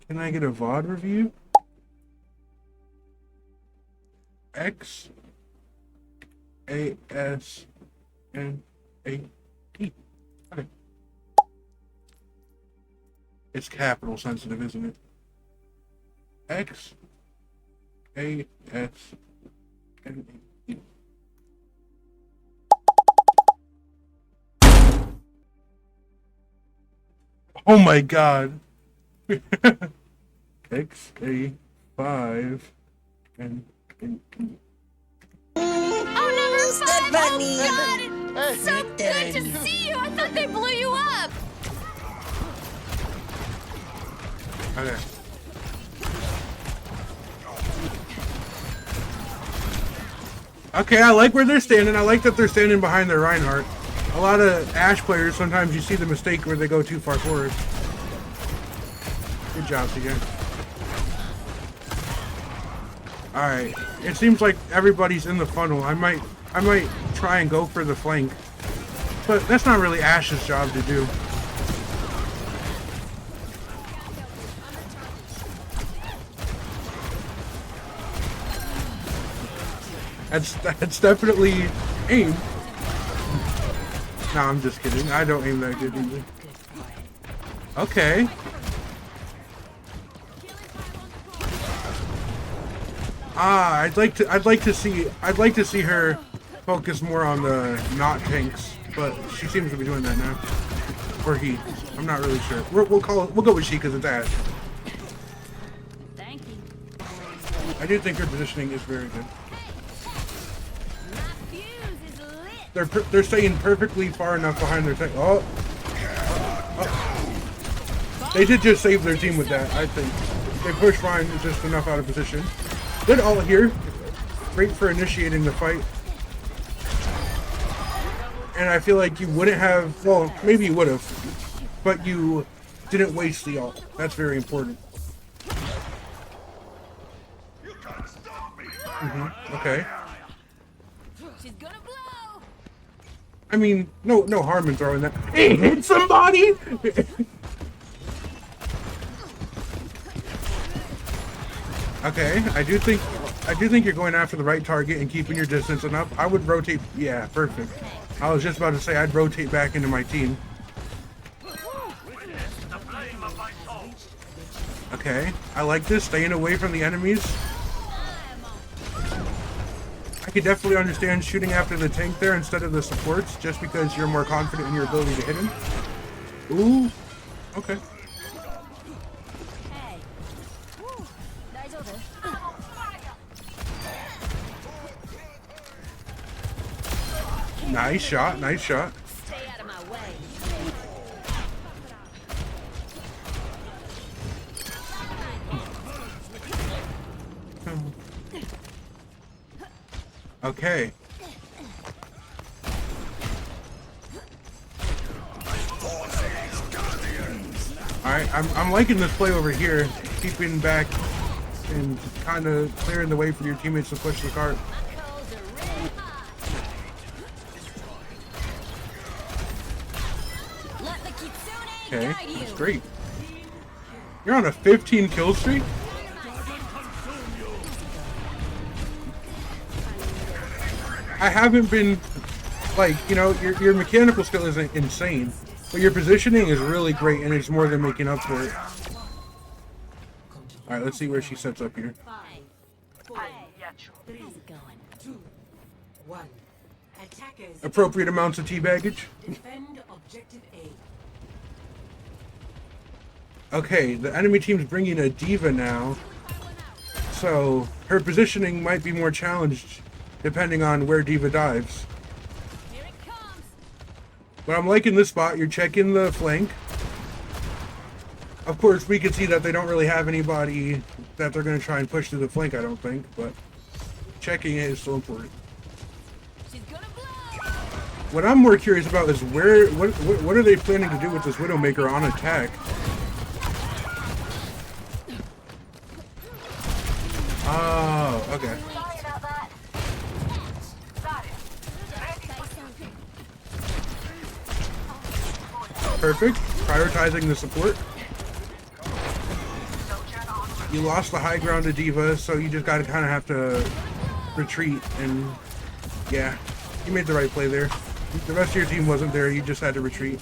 Can I get a VOD review? X A S N A T. Okay. It's capital sensitive, isn't it? X A S N A T. Oh my god. X A 5 and Oh, number 5! Stephanie! Oh, God! It's so good to see you! I thought they blew you up! okay. Okay, I like where they're standing. I like that they're standing behind their Reinhardt. A lot of Ashe players, sometimes you see the mistake where they go too far forward. Good job, again. Alright. It seems like everybody's in the funnel. I might try and go for the flank. But that's not really Ashe's job to do. That's definitely aim. No, I'm just kidding. I don't aim that good either. Okay. I'd like to see her focus more on the not tanks, but she seems to be doing that now. Or he. I'm not really sure. We'll go with she because it's Ashe. Thank you. I do think her positioning is very good. They're staying perfectly far enough behind their tank. Oh. They did just save their team with that, I think. They pushed Ryan just enough out of position. Good ult here. Great for initiating the fight. And I feel like you wouldn't have, well, maybe you would have, but you didn't waste the ult. That's very important. Okay. She's gonna blow! I mean, no harm in throwing that. It hit somebody? Okay, I do think you're going after the right target and keeping your distance enough. I would rotate. Yeah, perfect. I was just about to say I'd rotate back into my team. Okay, I like this, staying away from the enemies. I could definitely understand shooting after the tank there instead of the supports, just because you're more confident in your ability to hit him. Ooh, okay. Nice shot, nice shot. Stay out of my way. Okay. Alright, I'm liking this play over here. Keeping back and kind of clearing the way for your teammates to push the cart. Okay, that's great. You're on a 15 kill streak? I haven't been, like, you know, your mechanical skill isn't insane, but your positioning is really great and it's more than making up for it. Alright, let's see where she sets up here. Appropriate amounts of tea baggage. Okay, the enemy team's bringing a diva now, so her positioning might be more challenged depending on where diva dives. But I'm liking this spot. You're checking the flank. Of course, we can see that they don't really have anybody that they're going to try and push to the flank, I don't think, but checking it is still important. What I'm more curious about is what are they planning to do with this Widowmaker on attack? Oh, okay. Perfect. Prioritizing the support. You lost the high ground to Diva, so you just gotta kind of have to retreat, and yeah, you made the right play there. The rest of your team wasn't there, you just had to retreat.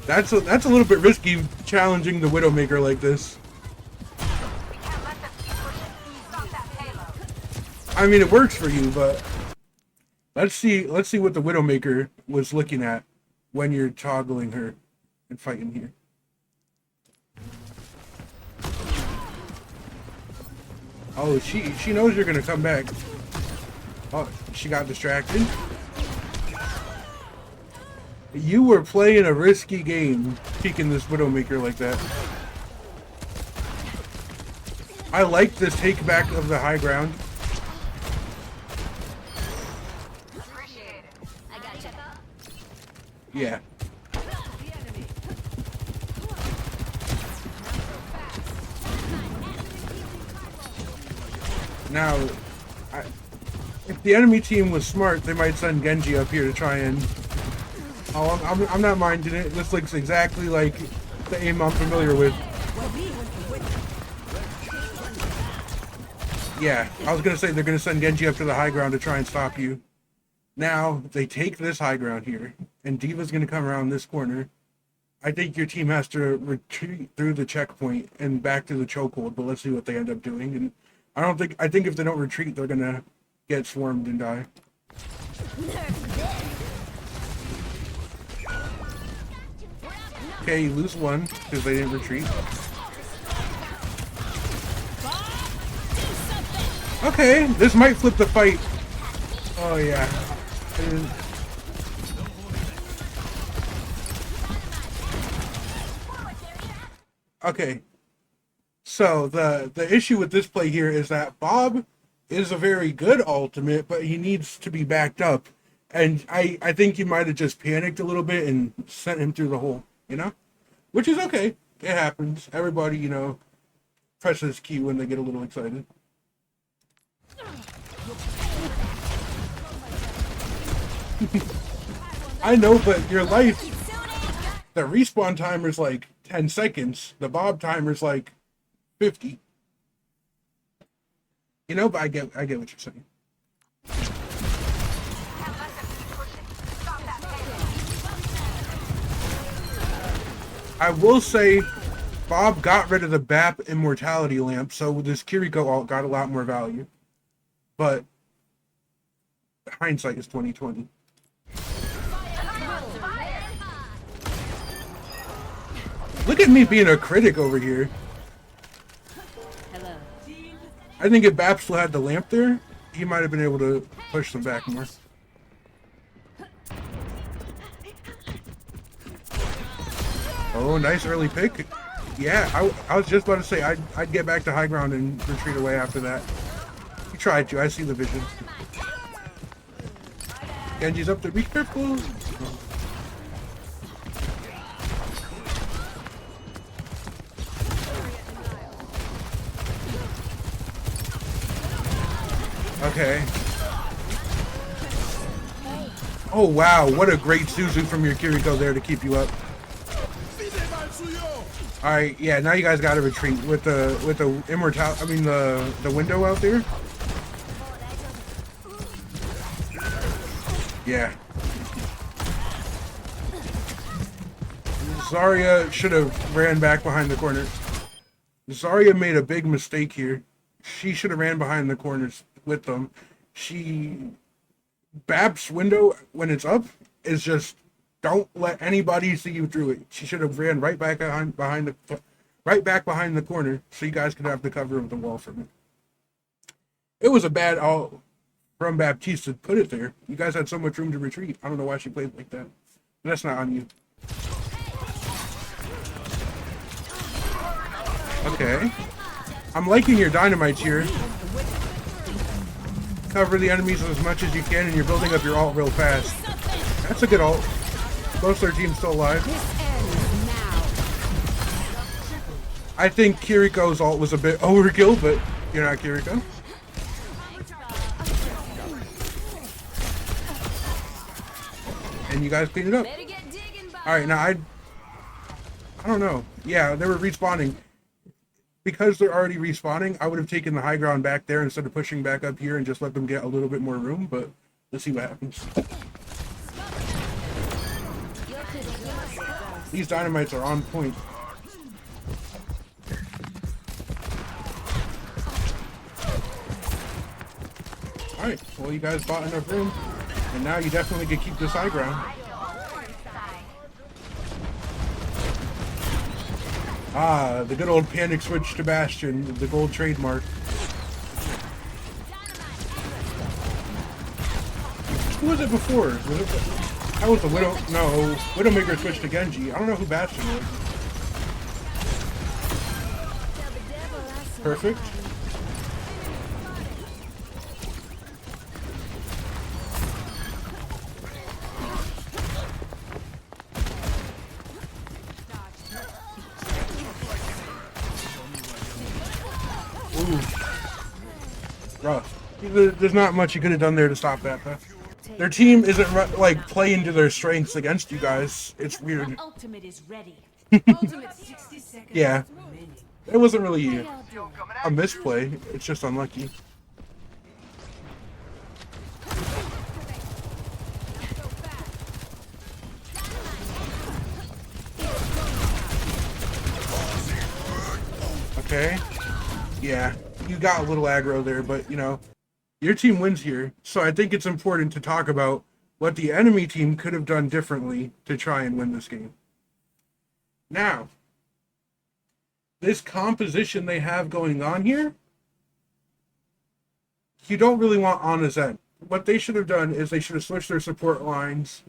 That's a little bit risky, challenging the Widowmaker like this. I mean, it works for you, but let's see what the Widowmaker was looking at when you're toggling her and fighting here. Oh, she knows you're gonna come back. Oh, she got distracted. You were playing a risky game, peeking this Widowmaker like that. I like this take back of the high ground. Yeah. Now, if the enemy team was smart, they might send Genji up here to try and... Oh, I'm not minding it. This looks exactly like the aim I'm familiar with. Yeah, I was going to say they're going to send Genji up to the high ground to try and stop you. Now, they take this high ground here, and Diva's going to come around this corner. I think your team has to retreat through the checkpoint and back to the chokehold, but let's see what they end up doing. And I think if they don't retreat, they're going to get swarmed and die. Okay, you lose one because they didn't retreat. Okay, this might flip the fight. Oh yeah. Okay. So the issue with this play here is that Bob is a very good ultimate, but he needs to be backed up. And I think you might have just panicked a little bit and sent him through the hole, you know? Which is okay. It happens. Everybody, you know, presses Q when they get a little excited. I know, but your life, the respawn timer is like 10 seconds. The Bob timer is like 50. You know, but I get what you're saying. I will say, Bob got rid of the BAP immortality lamp, so this Kiriko ult got a lot more value. But hindsight is 20/20. Look at me being a critic over here. Hello. I think if BAP still had the lamp there, he might have been able to push them back more. Oh, nice early pick. Yeah, I was just about to say I'd get back to high ground and retreat away after that. You tried to. I see the vision. Genji's up there. Be careful. Okay. Oh wow, what a great Suzu from your Kiriko there to keep you up. Alright, yeah, now you guys gotta retreat with the immortal, I mean the window out there. Yeah. Zarya should have ran back behind the corner. Zarya made a big mistake here. She should have ran behind the corners with them. BAP's window, when it's up, is just don't let anybody see you through it. She should have ran right back behind the corner so you guys could have the cover of the wall from it. It was a bad ult from Baptiste to put it there. You guys had so much room to retreat. I don't know why she played like that. But that's not on you. Okay. I'm liking your dynamites here. Cover the enemies as much as you can, and you're building up your ult real fast. That's a good ult. Most of their team's still alive. I think Kiriko's ult was a bit overkill, but you're not Kiriko. And you guys clean it up. Alright, now I don't know. Yeah, they were respawning. Because they're already respawning, I would have taken the high ground back there instead of pushing back up here and just let them get a little bit more room, but let's see what happens. These dynamites are on point. Alright, well you guys bought enough room, and now you definitely can keep this high ground. Ah, the good old panic switch to Bastion, the gold trademark. Who was it before? That was the Widow. No, Widowmaker switched to Genji. I don't know who Bastion was. Perfect. Ooh. Rough. There's not much you could have done there to stop that, though. Their team isn't like playing to their strengths against you guys. It's weird. Ultimate is ready. Yeah. It wasn't really a misplay. It's just unlucky. Okay. Yeah. You got a little aggro there, but you know, your team wins here. So I think it's important to talk about what the enemy team could have done differently to try and win this game. Now, this composition they have going on here, you don't really want Ana's end. What they should have done is they should have switched their support lines,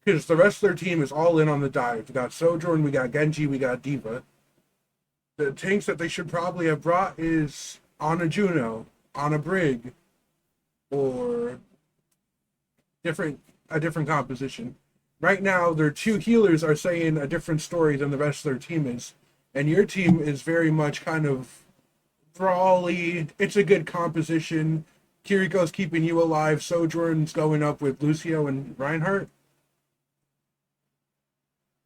because the rest of their team is all in on the dive. We got Sojourn, we got Genji, we got Diva. The tanks that they should probably have brought is Ana Juno, Ana Brig, or a different composition. Right now, their two healers are saying a different story than the rest of their team is. And your team is very much kind of brawly. It's a good composition. Kiriko's keeping you alive. Sojourn's going up with Lucio and Reinhardt.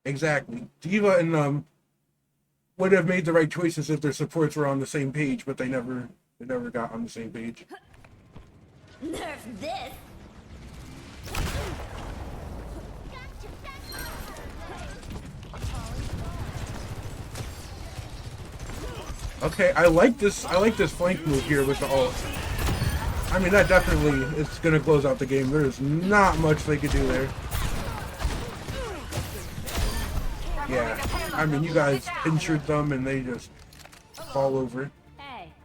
Exactly. Diva and would have made the right choices if their supports were on the same page, but they never got on the same page. Nerf this. Okay, I like this flank move here with the ult. I mean, that definitely is gonna close out the game. There's not much they could do there. Yeah, I mean, you guys injured them and they just fall over.